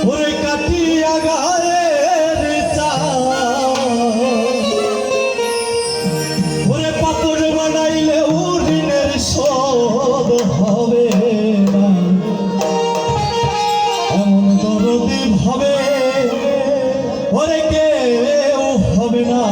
ওরে কাটিয়া গায়ের ওরে পাপড় বানাইলে ঋণের শোধ হবে না এমন দরদি ভাবে ওরে কেউ হবে না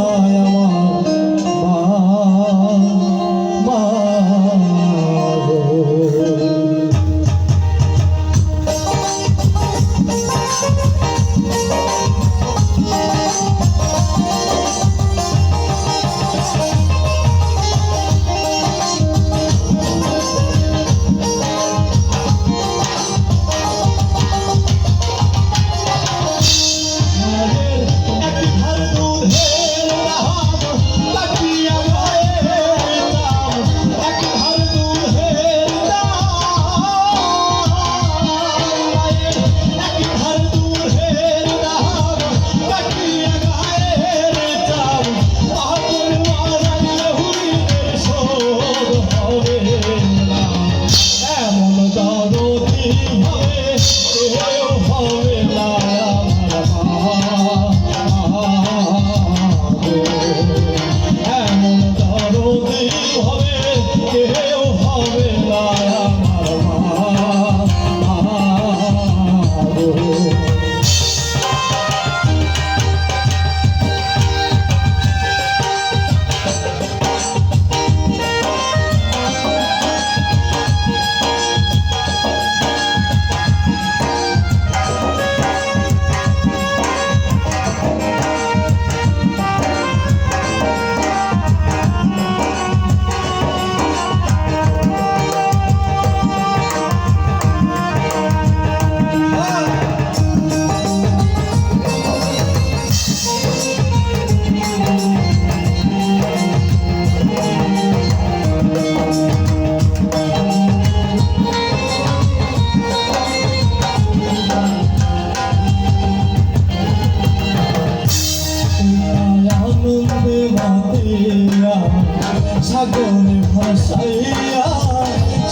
সাগরে ভাসাইয়া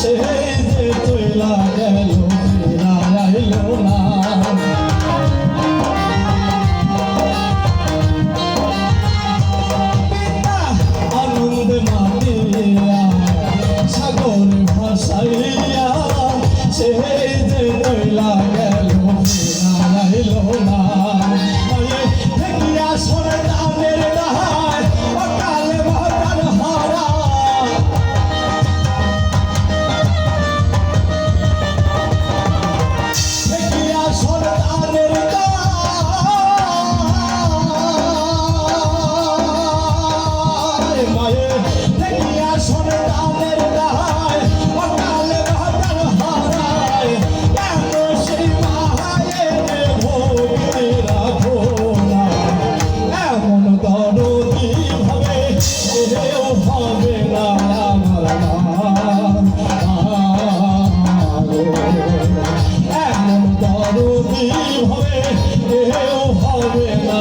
সে যে তৈলা গেল আইল না আনন্দ মাতিয়া সাগরে ভাসাইয়া সে যে তৈলা গেল আইল না সোনা দামের দাহায় অকালে মহাকাল হারা সোনা দামের দাহায় মায়ে দেখিয়া সোনা দামের দাহায় অকালে মহাকাল হারায় কেন সেই মাহায়ে ভক্তি রাখো এমন দরদি ভাবে কেউ হবে না এমন দরদি ভাবে কেউ হবে না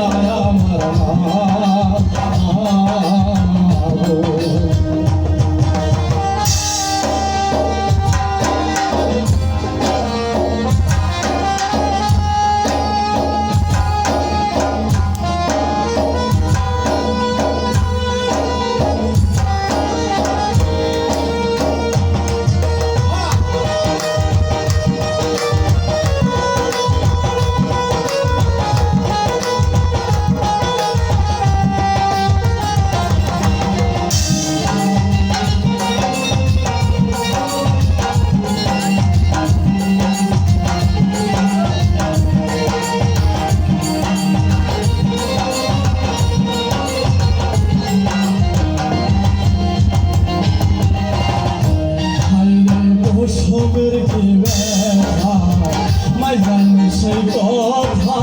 সবের কি ব্যথা মাই জানি সেই কথা